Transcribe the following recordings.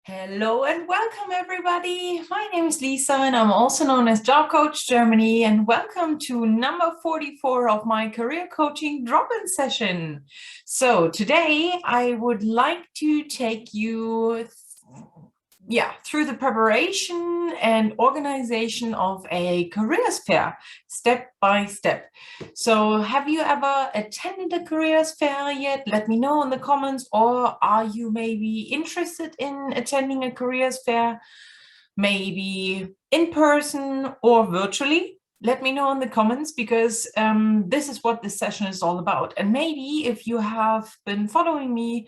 Hello and welcome, everybody. My name is Lisa, and I'm also known as Job Coach Germany. And welcome to number 44 of my career coaching drop-in session. So today I would like to take you through the preparation and organization of a careers fair, step by step. So have you ever attended a careers fair yet? Let me know in the comments. Or are you maybe interested in attending a careers fair, maybe in person or virtually? Let me know in the comments, because this is what this session is all about. And maybe if you have been following me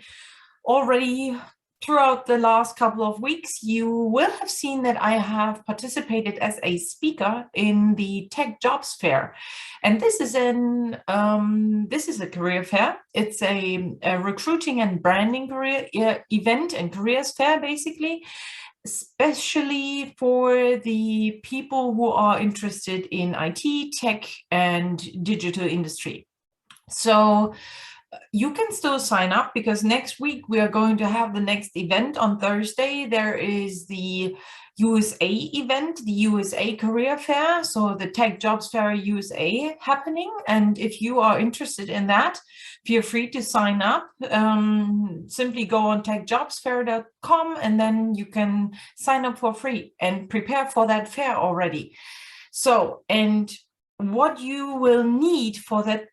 already throughout the last couple of weeks, you will have seen that I have participated as a speaker in the Tech Jobs Fair. And this is a career fair. It's a recruiting and branding career event and careers fair, basically, especially for the people who are interested in IT, tech, and digital industry. So you can still sign up, because next week we are going to have the next event on Thursday. There is the USA event, the USA Career Fair, so the Tech Jobs Fair USA happening. And if you are interested in that, feel free to sign up. Simply go on techjobsfair.com and then you can sign up for free and prepare for that fair already. So, and what you will need for that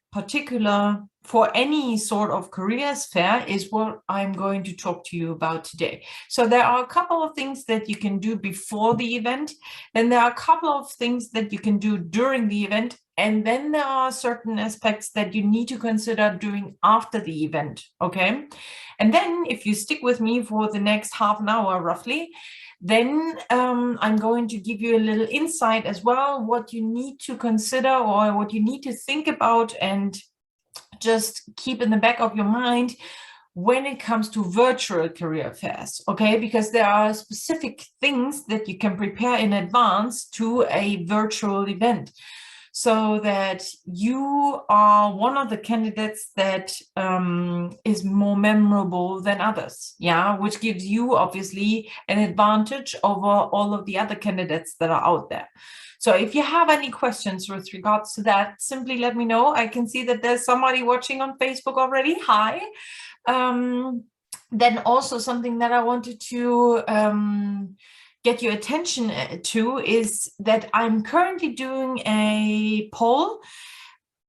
for any sort of careers fair is what I'm going to talk to you about today. So there are a couple of things that you can do before the event, then there are a couple of things that you can do during the event, and then there are certain aspects that you need to consider doing after the event, okay? And then if you stick with me for the next half an hour roughly, then I'm going to give you a little insight as well, what you need to consider or what you need to think about and just keep in the back of your mind when it comes to virtual career fairs, okay? Because there are specific things that you can prepare in advance to a virtual event, so that you are one of the candidates that is more memorable than others, yeah, which gives you obviously an advantage over all of the other candidates that are out there. So if you have any questions with regards to that, simply let me know. I can see that there's somebody watching on Facebook already. Hi. Then also something that I wanted to get your attention to is that I'm currently doing a poll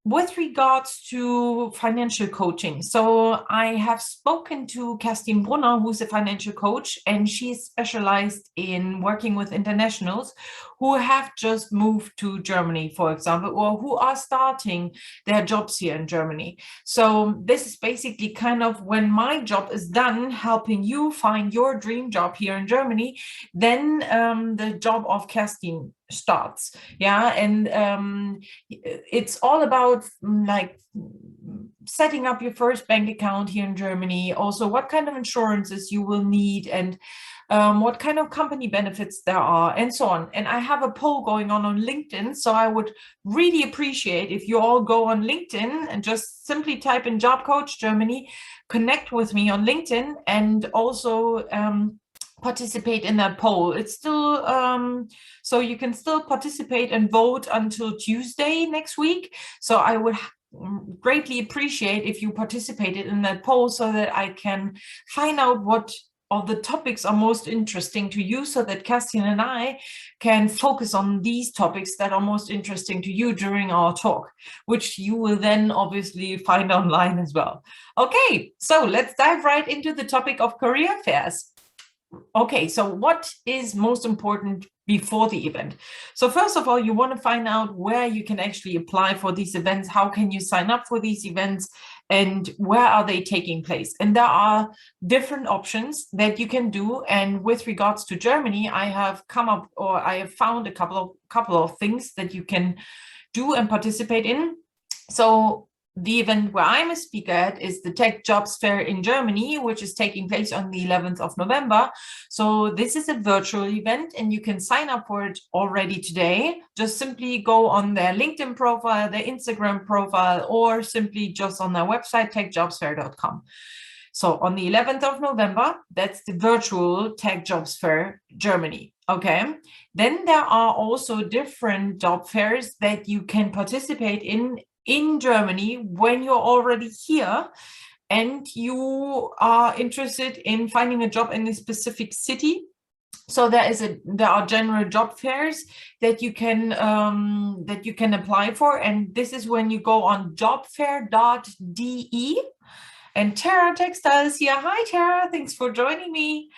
with regards to financial coaching. So I have spoken to Kerstin Brunner, who's a financial coach, and she's specialized in working with internationals who have just moved to Germany, for example, or who are starting their jobs here in Germany. So this is basically kind of when my job is done, helping you find your dream job here in Germany, then the job of Kerstin starts. Yeah, and it's all about like setting up your first bank account here in Germany, also what kind of insurances you will need, and what kind of company benefits there are, and so on. And I have a poll going on LinkedIn, so I would really appreciate if you all go on LinkedIn and just simply type in Job Coach Germany, connect with me on LinkedIn, and also participate in that poll. It's still so you can still participate and vote until Tuesday next week. So I would greatly appreciate if you participated in that poll, so that I can find out what of the topics are most interesting to you, so that Kerstin and I can focus on these topics that are most interesting to you during our talk, which you will then obviously find online as well. Okay, so let's dive right into the topic of career fairs. Okay, so what is most important before the event? So first of all, you want to find out where you can actually apply for these events. How can you sign up for these events, and where are they taking place? And there are different options that you can do. And with regards to Germany, I have found a couple of things that you can do and participate in. So the event where I'm a speaker at is the Tech Jobs Fair in Germany, which is taking place on the 11th of November. So this is a virtual event, and you can sign up for it already today. Just simply go on their LinkedIn profile, their Instagram profile, or simply just on their website, techjobsfair.com. So on the 11th of November, that's the virtual Tech Jobs Fair Germany. Okay. Then there are also different job fairs that you can participate in Germany when you're already here and you are interested in finding a job in a specific city. So there are general job fairs that you can apply for, and this is when you go on jobfair.de. And Tara Textile is here. Hi, Tara. Thanks for joining me.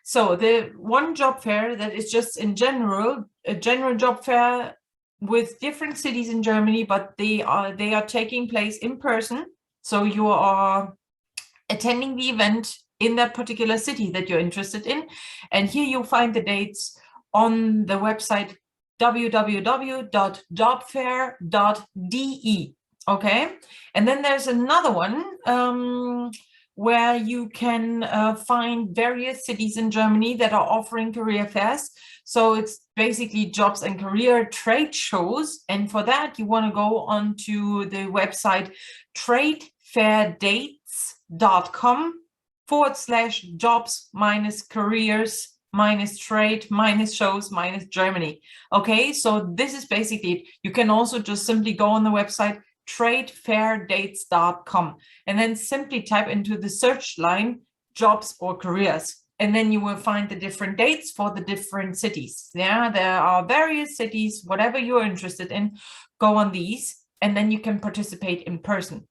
So the one job fair that is just in general, a general job fair with different cities in Germany, but they are taking place in person. So you are attending the event in that particular city that you're interested in. And here you'll find the dates on the website www.jobfair.de. Okay, and then there's another one where you can find various cities in Germany that are offering career fairs. So it's basically jobs and career trade shows. And for that, you want to go onto the website tradefairdates.com/jobs-careers-trade-shows-Germany. Okay, so this is basically it. You can also just simply go on the website tradefairdates.com and then simply type into the search line jobs or careers, and then you will find the different dates for the different cities. Yeah, there are various cities, whatever you're interested in, go on these, and then you can participate in person.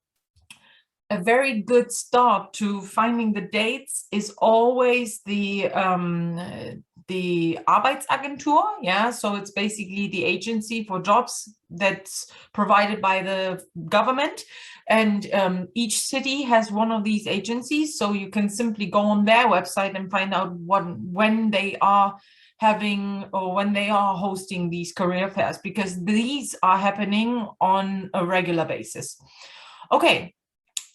A very good start to finding the dates is always the Arbeitsagentur. Yeah, so it's basically the agency for jobs that's provided by the government, and each city has one of these agencies, so you can simply go on their website and find out when they are having or when they are hosting these career fairs, because these are happening on a regular basis. Okay,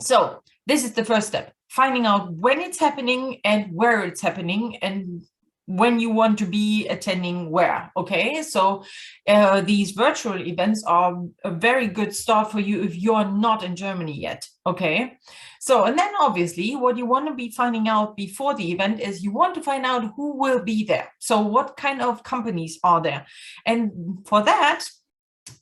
so this is the first step, finding out when it's happening and where it's happening and when you want to be attending where. Okay, so these virtual events are a very good start for you if you're not in Germany yet. Okay, so and then obviously what you want to be finding out before the event is you want to find out who will be there. So what kind of companies are there? And for that,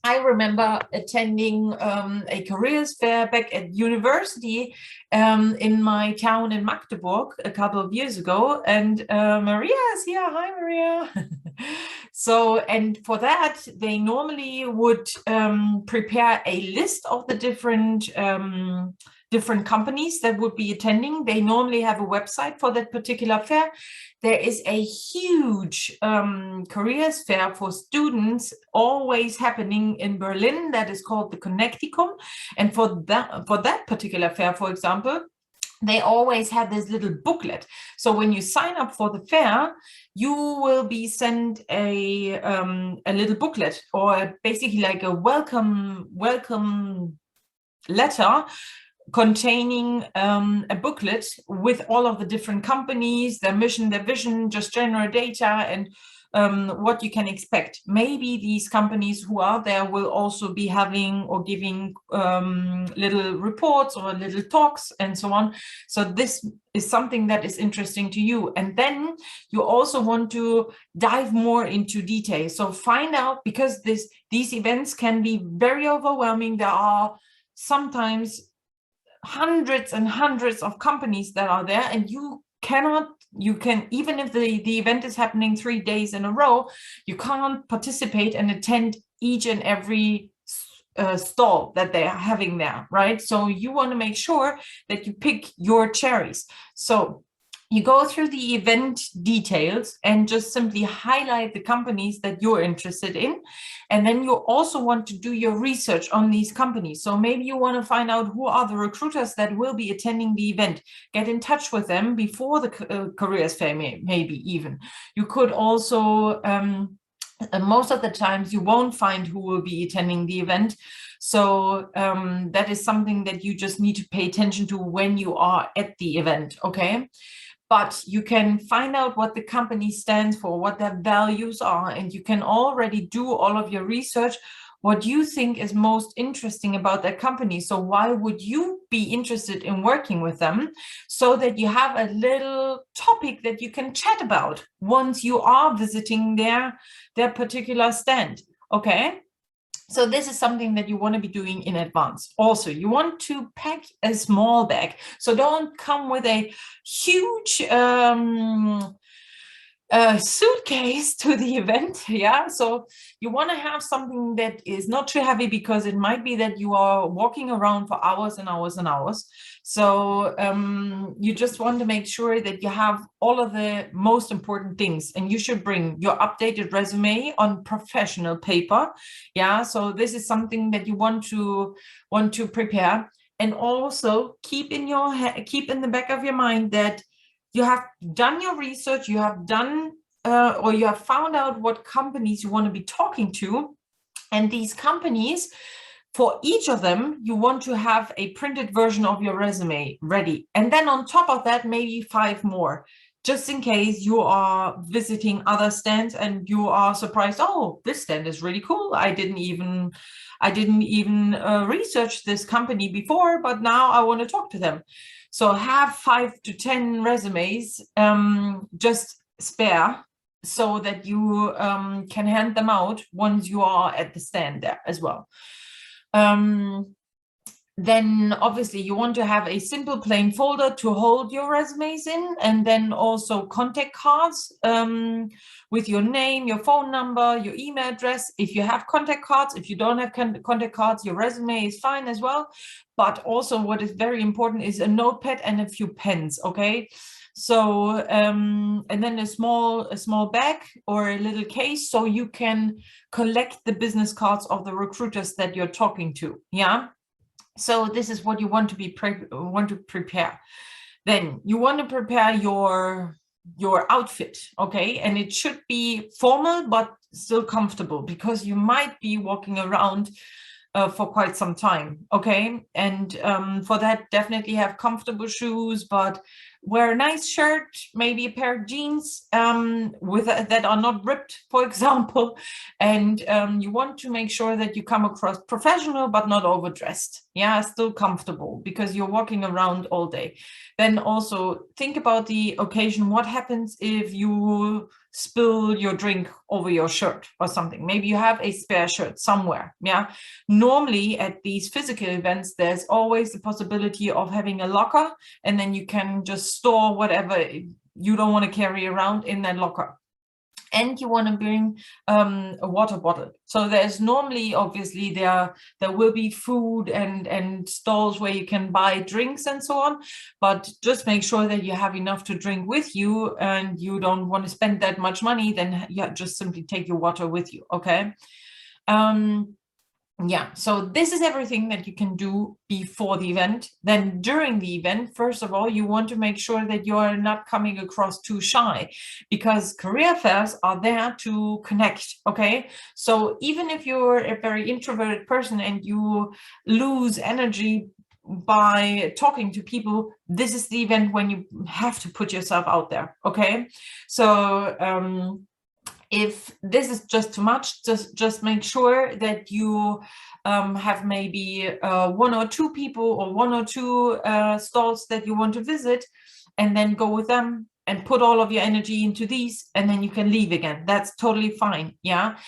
I remember attending a careers fair back at university in my town in Magdeburg a couple of years ago, and Maria is here. Hi, Maria. So, and for that, they normally would prepare a list of the different companies that would be attending. They normally have a website for that particular fair. There is a huge careers fair for students always happening in Berlin that is called the Connecticum. And for that particular fair, for example, they always have this little booklet. So when you sign up for the fair, you will be sent a little booklet, or basically like a welcome letter containing a booklet with all of the different companies, their mission, their vision, just general data, and what you can expect. Maybe these companies who are there will also be having or giving little reports or little talks and so on. So this is something that is interesting to you. And then you also want to dive more into detail. So find out, because these events can be very overwhelming. There are sometimes hundreds and hundreds of companies that are there, and you can, even if the event is happening 3 days in a row, you can't participate and attend each and every stall that they are having there, right? So you want to make sure that you pick your cherries. So you go through the event details and just simply highlight the companies that you're interested in. And then you also want to do your research on these companies. So maybe you want to find out who are the recruiters that will be attending the event. Get in touch with them before the careers fair, maybe even. You could also, most of the times you won't find who will be attending the event. So that is something that you just need to pay attention to when you are at the event, okay? But you can find out what the company stands for, what their values are, and you can already do all of your research what you think is most interesting about that company. So why would you be interested in working with them, so that you have a little topic that you can chat about once you are visiting their particular stand. Okay. So this is something that you want to be doing in advance. Also, you want to pack a small bag. So don't come with a huge suitcase to the event. Yeah, so you want to have something that is not too heavy, because it might be that you are walking around for hours and hours and hours. So you just want to make sure that you have all of the most important things, and you should bring your updated resume on professional paper. Yeah, so this is something that you want to prepare. And also keep in the back of your mind that you have done your research, you have done or you have found out what companies you want to be talking to. And these companies, for each of them, you want to have a printed version of your resume ready. And then on top of that, maybe 5 more, just in case you are visiting other stands and you are surprised, oh, this stand is really cool. I didn't even research this company before, but now I want to talk to them. So have 5 to 10 resumes just spare, so that you can hand them out once you are at the stand there as well. Then obviously you want to have a simple plain folder to hold your resumes in, and then also contact cards with your name, your phone number, your email address. If you have contact cards, if you don't have contact cards, your resume is fine as well. But also what is very important is a notepad and a few pens, okay? So and then a small bag or a little case, so you can collect the business cards of the recruiters that you're talking to. Yeah. So this is what you want to prepare. Then you want to prepare your outfit, okay? And it should be formal but still comfortable, because you might be walking around for quite some time, okay? And for that, definitely have comfortable shoes, but wear a nice shirt, maybe a pair of jeans that are not ripped, for example. And you want to make sure that you come across professional but not overdressed. Yeah, still comfortable, because you're walking around all day. Then also think about the occasion. What happens if you spill your drink over your shirt or something? Maybe you have a spare shirt somewhere. Yeah, normally at these physical events, there's always the possibility of having a locker, and then you can just store whatever you don't want to carry around in that locker. And you want to bring a water bottle. So there's normally, obviously, there will be food and stalls where you can buy drinks and so on, but just make sure that you have enough to drink with you, and you don't want to spend that much money, then yeah, just simply take your water with you, okay? Yeah, so this is everything that you can do before the event. Then during the event, first of all, you want to make sure that you're not coming across too shy, because career fairs are there to connect, okay? So even if you're a very introverted person and you lose energy by talking to people, this is the event when you have to put yourself out there, okay? So if this is just too much, just make sure that you have maybe 1 or 2 people or 1 or 2 stalls that you want to visit, and then go with them and put all of your energy into these, and then you can leave again. That's totally fine. Yeah.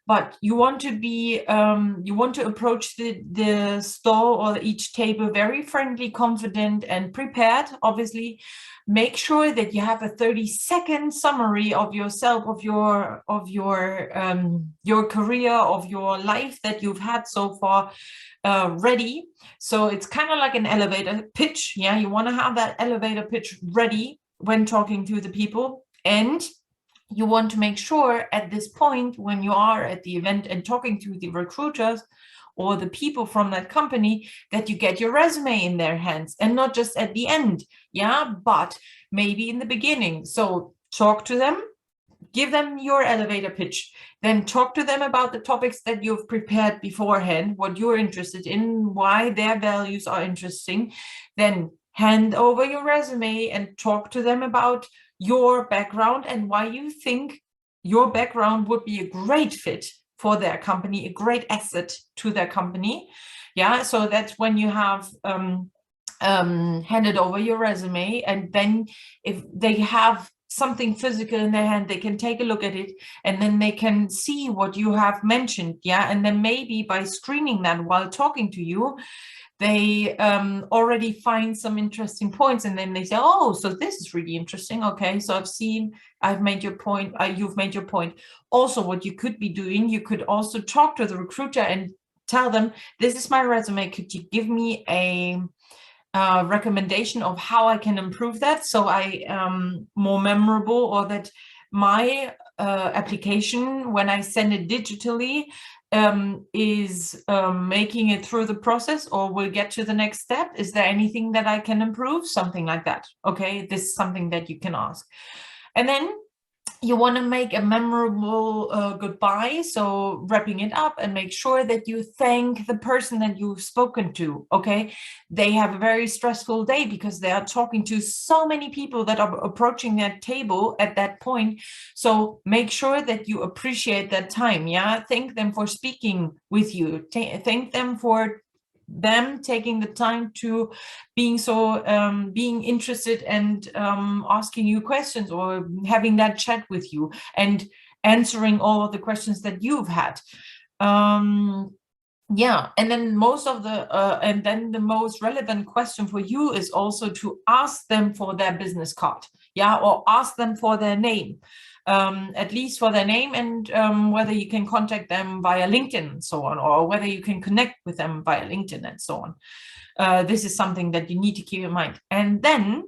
But you want to be, you want to approach the stall or each table very friendly, confident, and prepared. Obviously, make sure that you have a 30-second summary of yourself, of your career, of your life that you've had so far ready. So it's kind of like an elevator pitch. Yeah, you want to have that elevator pitch ready when talking to the people. And you want to make sure at this point, when you are at the event and talking to the recruiters or the people from that company, that you get your resume in their hands, and not just at the end, yeah, but maybe in the beginning. So talk to them, give them your elevator pitch, then talk to them about the topics that you've prepared beforehand, what you're interested in, why their values are interesting. Then hand over your resume and talk to them about your background and why you think your background would be a great fit for their company, a great asset to their company. Yeah, so that's when you have handed over your resume, and then if they have something physical in their hand, they can take a look at it, and then they can see what you have mentioned. Yeah, and then maybe by screening that while talking to you, they already find some interesting points, and then they say, oh, so this is really interesting. Okay, so I've made your point, you've made your point. Also, what you could be doing, you could also talk to the recruiter and tell them, this is my resume, could you give me a recommendation of how I can improve that so I am more memorable, or that my application, when I send it digitally, is making it through the process or will get to the next step. Is there anything that I can improve? Something like that. Okay, this is something that you can ask. And then you want to make a memorable goodbye, so wrapping it up, and make sure that you thank the person that you've spoken to. Okay, they have a very stressful day because they are talking to so many people that are approaching that table at that point. So make sure that you appreciate that time. Yeah, thank them for speaking with you. Thank them for them taking the time to being interested and asking you questions, or having that chat with you and answering all of the questions that you've had. Yeah, and then the most relevant question for you is also to ask them for their business card. Yeah, or ask them for their name. At least for their name, and whether you can contact them via LinkedIn and so on, or whether you can connect with them via LinkedIn and so on. This is something that you need to keep in mind. And then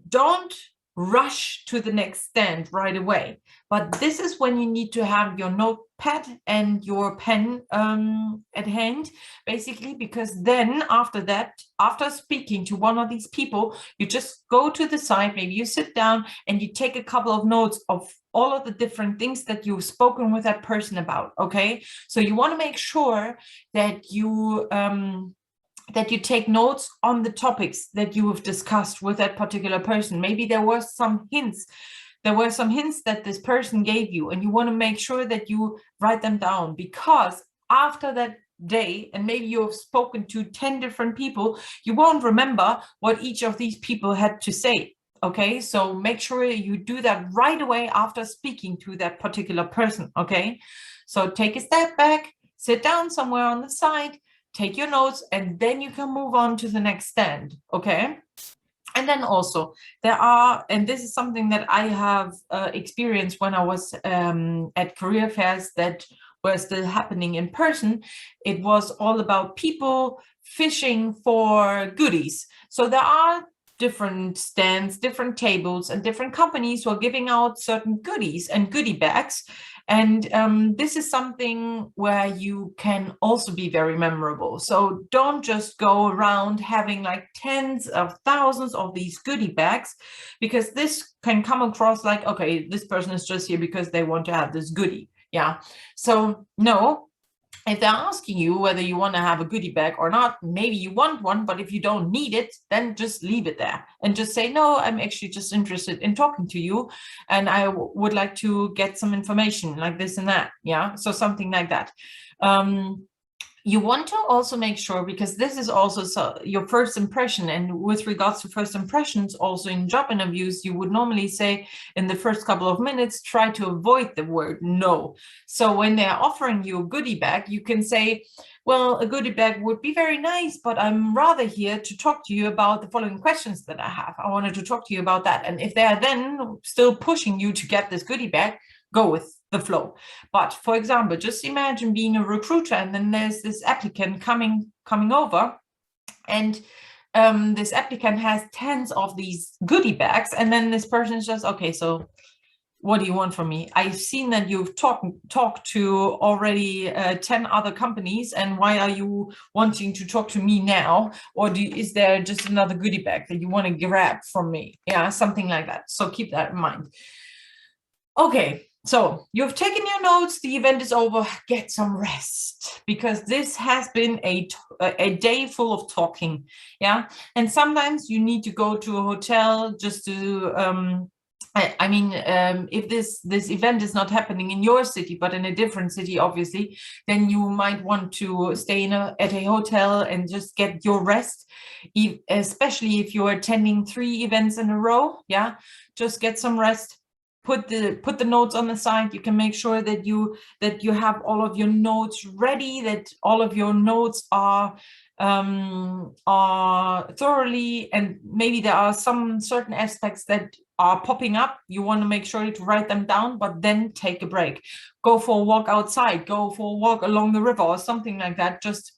don't rush to the next stand right away. But this is when you need to have your notepad and your pen at hand, basically, because then after that, after speaking to one of these people, you just go to the side, maybe you sit down and you take a couple of notes of all of the different things that you've spoken with that person about. Okay, so you want to make sure that you take notes on the topics that you have discussed with that particular person. Maybe there were some hints that this person gave you, and you want to make sure that you write them down, because after that day, and maybe you have spoken to 10 different people, you won't remember what each of these people had to say. Okay, so make sure you do that right away after speaking to that particular person. Okay, so take a step back, sit down somewhere on the side, take your notes, and then you can move on to the next stand. Okay, and then also and this is something that I have experienced when I was at career fairs that were still happening in person. It was all about people fishing for goodies. So there are different stands, different tables, and different companies who are giving out certain goodies and goodie bags. And this is something where you can also be very memorable. So don't just go around having like tens of thousands of these goodie bags, because this can come across like, okay, this person is just here because they want to have this goodie. Yeah. So no, if they're asking you whether you want to have a goodie bag or not, maybe you want one, but if you don't need it, then just leave it there and just say, no, I'm actually just interested in talking to you, and I would like to get some information like this and that. Yeah, so something like that. You want to also make sure, because this is also your first impression, and with regards to first impressions, also in job interviews, you would normally say in the first couple of minutes, try to avoid the word no. So when they're offering you a goodie bag, you can say, well, a goodie bag would be very nice, but I'm rather here to talk to you about the following questions that I have. I wanted to talk to you about that. And if they are then still pushing you to get this goodie bag, go with the flow. But for example, just imagine being a recruiter, and then there's this applicant coming over, and this applicant has tens of these goodie bags, and then this person is just, okay, so what do you want from me? I've seen that you've talked to already 10 other companies, and why are you wanting to talk to me now? Or is there just another goodie bag that you want to grab from me? Yeah, something like that. So keep that in mind. Okay, so you've taken your notes, the event is over, get some rest, because this has been a day full of talking. Yeah, and sometimes you need to go to a hotel just to I mean, if this event is not happening in your city, but in a different city, obviously, then you might want to stay at a hotel and just get your rest, especially if you're attending 3 events in a row. Yeah, just get some rest. Put the notes on the side. You can make sure that you have all of your notes ready, that all of your notes are thoroughly, and maybe there are some certain aspects that are popping up. You want to make sure to write them down, but then take a break. Go for a walk outside, go for a walk along the river or something like that. Just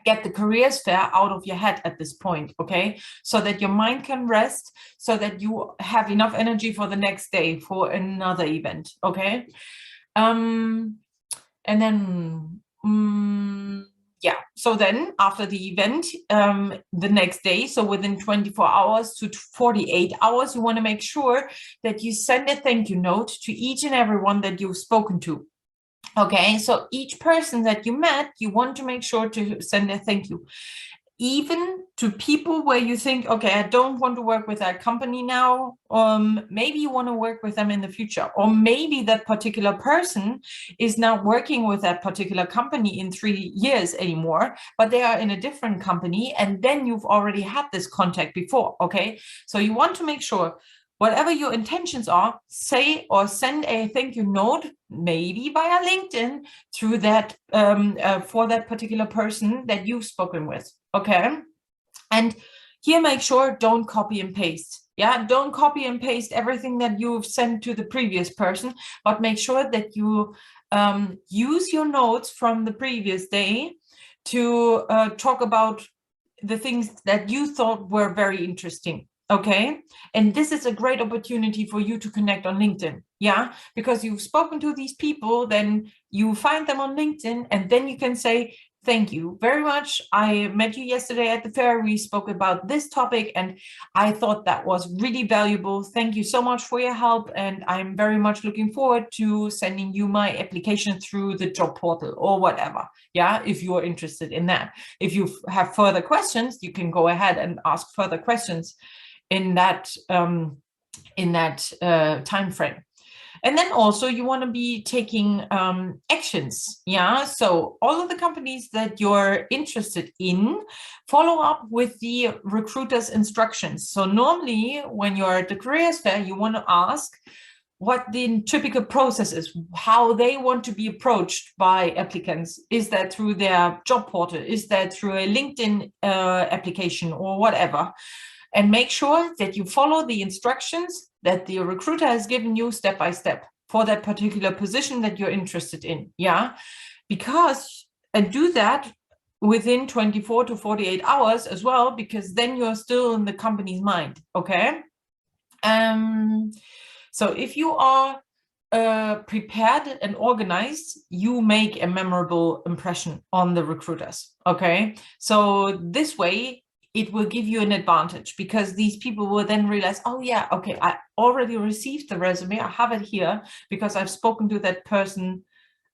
get the careers fair out of your head at this point, okay? So that your mind can rest, so that you have enough energy for the next day for another event, okay? And then yeah, so then after the event, the next day, so within 24 hours to 48 hours, you want to make sure that you send a thank you note to each and every one that you've spoken to. Okay, so each person that you met, you want to make sure to send a thank you. Even to people where you think, okay, I don't want to work with that company now. Maybe you want to work with them in the future, or maybe that particular person is not working with that particular company in 3 years anymore, but they are in a different company, and then you've already had this contact before. Okay, so you want to make sure whatever your intentions are, say or send a thank you note, maybe via LinkedIn, through that for that particular person that you've spoken with. Okay, and here make sure don't copy and paste. Yeah, don't copy and paste everything that you've sent to the previous person, but make sure that you use your notes from the previous day to talk about the things that you thought were very interesting. Okay, and this is a great opportunity for you to connect on LinkedIn. Yeah, because you've spoken to these people, then you find them on LinkedIn, and then you can say, thank you very much. I met you yesterday at the fair. We spoke about this topic, and I thought that was really valuable. Thank you so much for your help, and I'm very much looking forward to sending you my application through the job portal or whatever. Yeah, if you're interested in that. If you have further questions, you can go ahead and ask further questions in that time frame. And then also you want to be taking actions. Yeah, so all of the companies that you're interested in, follow up with the recruiter's instructions. So normally when you're at the careers fair, you want to ask what the typical process is, how they want to be approached by applicants. Is that through their job portal? Is that through a LinkedIn application or whatever? And make sure that you follow the instructions that the recruiter has given you step by step for that particular position that you're interested in. Yeah, because, and do that within 24 to 48 hours as well, because then you're still in the company's mind. Okay. So if you are prepared and organized, you make a memorable impression on the recruiters. Okay, so this way it will give you an advantage, because these people will then realize, oh yeah, okay, I already received the resume, I have it here because I've spoken to that person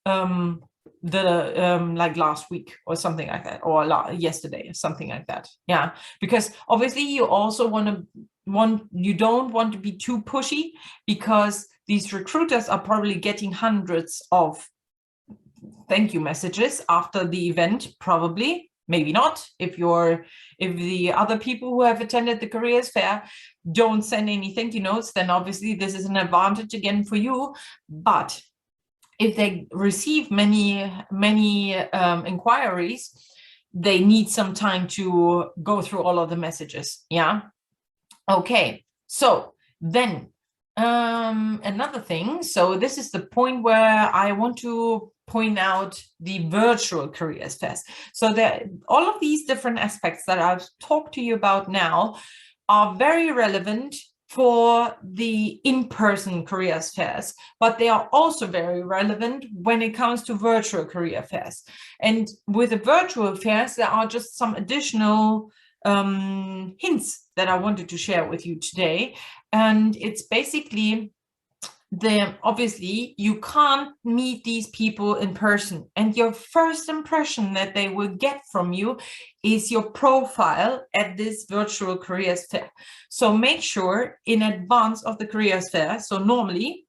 like last week or something like that, or yesterday or something like that. Yeah, because obviously you also you don't want to be too pushy, because these recruiters are probably getting hundreds of thank you messages after the event, probably. Maybe not. If the other people who have attended the careers fair don't send any thank you notes, then obviously this is an advantage again for you. But if they receive many inquiries, they need some time to go through all of the messages. Yeah. Okay. So then another thing. So this is the point where I want to point out the virtual careers fairs. So that all of these different aspects that I've talked to you about now are very relevant for the in-person careers fairs, but they are also very relevant when it comes to virtual career fairs. And with the virtual fairs, there are just some additional hints that I wanted to share with you today. And it's basically then obviously you can't meet these people in person, and your first impression that they will get from you is your profile at this virtual careers fair. So make sure in advance of the careers fair, so normally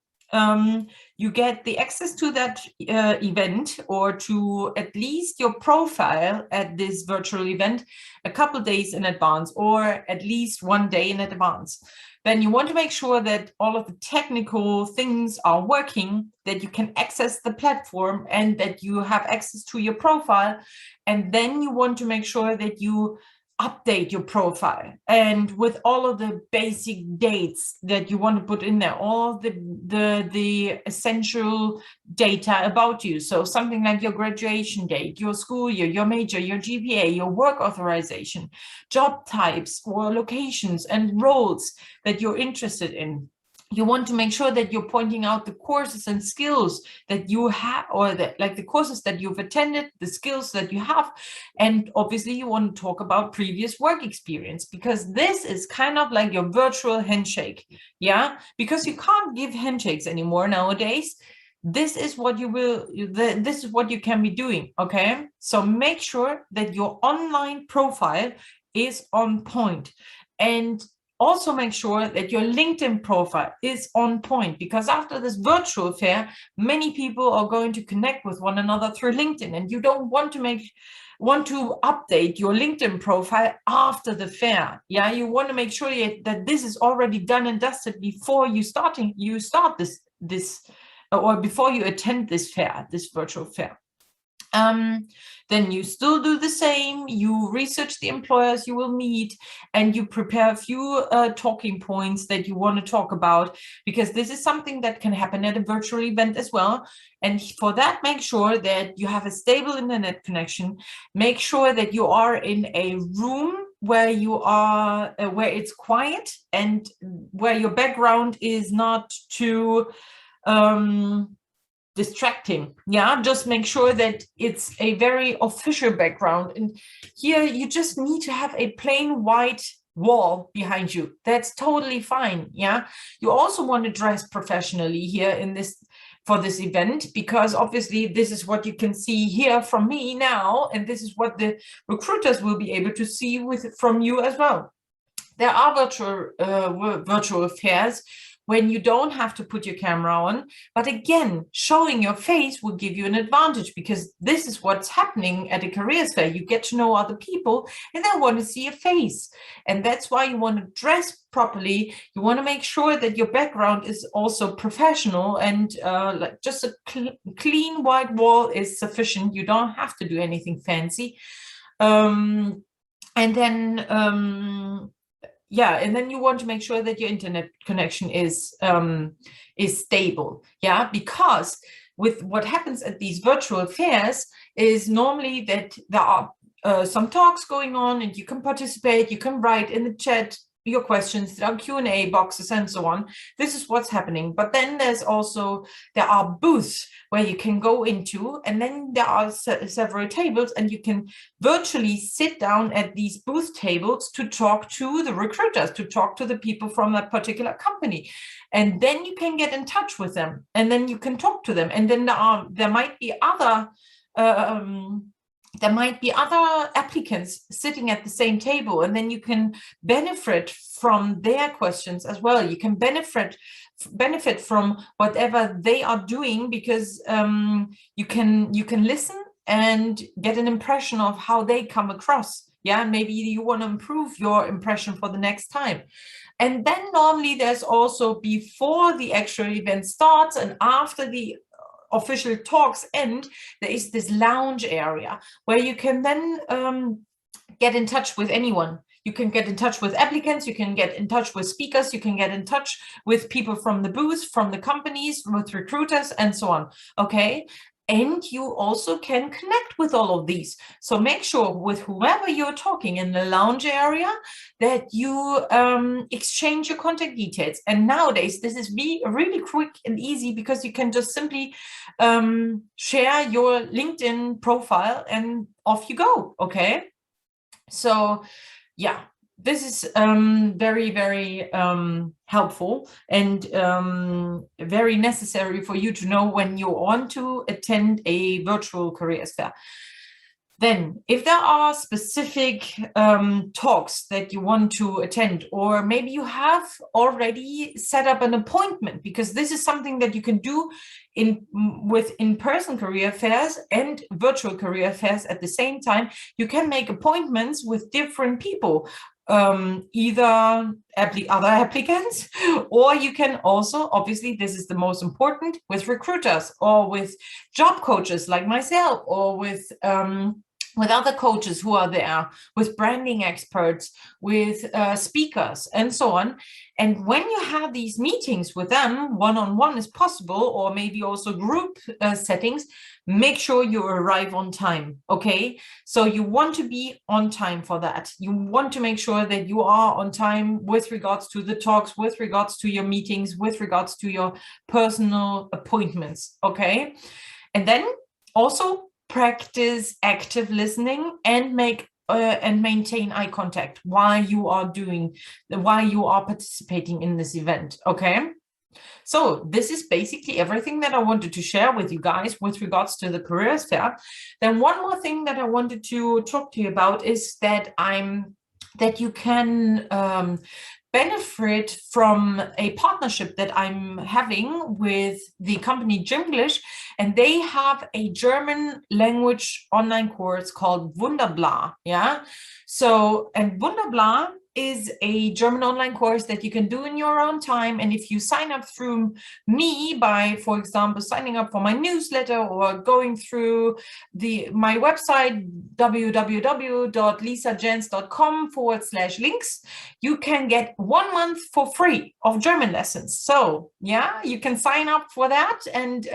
you get the access to that event, or to at least your profile at this virtual event, a couple days in advance, or at least 1 day in advance. Then you want to make sure that all of the technical things are working, that you can access the platform, and that you have access to your profile. And then you want to make sure that you update your profile, and with all of the basic dates that you want to put in there, all the essential data about you. So something like your graduation date, your school year, your major, your GPA, your work authorization, job types or locations and roles that you're interested in. You want to make sure that you're pointing out the courses and skills that you have, or the courses that you've attended, the skills that you have. And obviously you want to talk about previous work experience, because this is kind of like your virtual handshake. Yeah, because you can't give handshakes anymore nowadays. This is what this is what you can be doing. Okay, so make sure that your online profile is on point, and also make sure that your LinkedIn profile is on point, because after this virtual fair, many people are going to connect with one another through LinkedIn, and you don't want to update your LinkedIn profile after the fair. Yeah, you want to make sure that this is already done and dusted before you start this or before you attend this fair, this virtual fair. Then you still do the same. You research the employers you will meet, and you prepare a few talking points that you want to talk about, because this is something that can happen at a virtual event as well. And for that, make sure that you have a stable internet connection. Make sure that you are in a room where you are, where it's quiet, and where your background is not too distracting. Yeah, just make sure that it's a very official background, and here you just need to have a plain white wall behind you. That's totally fine. Yeah, you also want to dress professionally here in this for this event, because obviously this is what you can see here from me now, and this is what the recruiters will be able to see from you as well. There are virtual fairs when you don't have to put your camera on. But again, showing your face will give you an advantage, because this is what's happening at a careers fair. You get to know other people, and they want to see your face. And that's why you want to dress properly. You want to make sure that your background is also professional, and like just a clean white wall is sufficient. You don't have to do anything fancy. And then yeah, and then you want to make sure that your internet connection is stable. Yeah, because with what happens at these virtual fairs is normally that there are some talks going on, and you can participate, you can write in the chat your questions, there are Q&A boxes and so on. This is what's happening. But then there are booths where you can go into, and then there are several tables, and you can virtually sit down at these booth tables to talk to the recruiters, to talk to the people from that particular company. And then you can get in touch with them, and then you can talk to them. And then there might be other applicants sitting at the same table, and then you can benefit from their questions as well. You can benefit from whatever they are doing, because you can listen and get an impression of how they come across. Yeah, maybe you want to improve your impression for the next time. And then normally there's also, before the actual event starts and after the official talks end, there is this lounge area where you can then get in touch with anyone. You can get in touch with applicants, you can get in touch with speakers, you can get in touch with people from the booth, from the companies, with recruiters, and so on. Okay. And you also can connect with all of these. So make sure with whoever you're talking in the lounge area that you exchange your contact details. And nowadays, this is really quick and easy, because you can just simply share your LinkedIn profile and off you go. Okay. So yeah, this is very, very helpful and very necessary for you to know when you want to attend a virtual careers fair. Then, if there are specific talks that you want to attend, or maybe you have already set up an appointment, because this is something that you can do with in-person career fairs and virtual career fairs at the same time. You can make appointments with different people, either other applicants, or you can also, obviously, this is the most important, with recruiters or with job coaches like myself, or with other coaches who are there, with branding experts, with speakers, and so on. And when you have these meetings with them, one-on-one is possible, or maybe also group settings, make sure you arrive on time, okay? So you want to be on time for that. You want to make sure that you are on time with regards to the talks, with regards to your meetings, with regards to your personal appointments, okay? And then also practice active listening and maintain eye contact while you are participating in this event, okay? So this is basically everything that I wanted to share with you guys with regards to the careers fair. Then one more thing that I wanted to talk to you about is that you can benefit from a partnership that I'm having with the company Gymglish, and they have a German language online course called Wunderbla. Yeah. So, and Wunderbla is a German online course that you can do in your own time. And if you sign up through me by, for example, signing up for my newsletter or going through my website, www.lisajens.com/links, you can get 1 month for free of German lessons. So yeah, you can sign up for that. And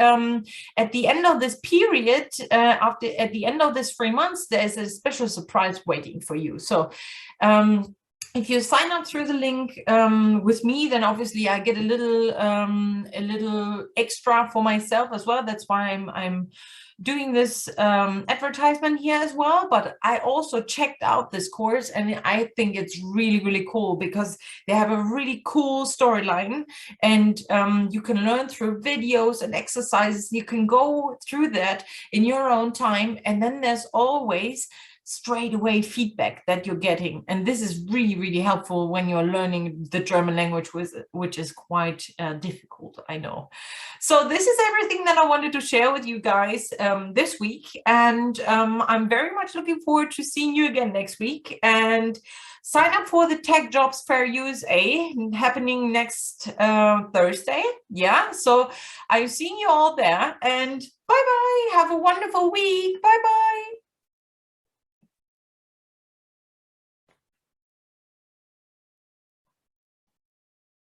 at the end of this period, at the end of this 3 months, there's a special surprise waiting for you. So if you sign up through the link with me, then obviously I get a little extra for myself as well. That's why I'm doing this advertisement here as well. But I also checked out this course, and I think it's really, really cool because they have a really cool storyline, and you can learn through videos and exercises. You can go through that in your own time, and then there's always straight away feedback that you're getting. And this is really, really helpful when you're learning the German language, which is quite difficult, I know. So this is everything that I wanted to share with you guys this week. And I'm very much looking forward to seeing you again next week. And sign up for the Tech Jobs Fair USA happening next Thursday. Yeah, so I'm seeing you all there. And bye-bye. Have a wonderful week. Bye-bye.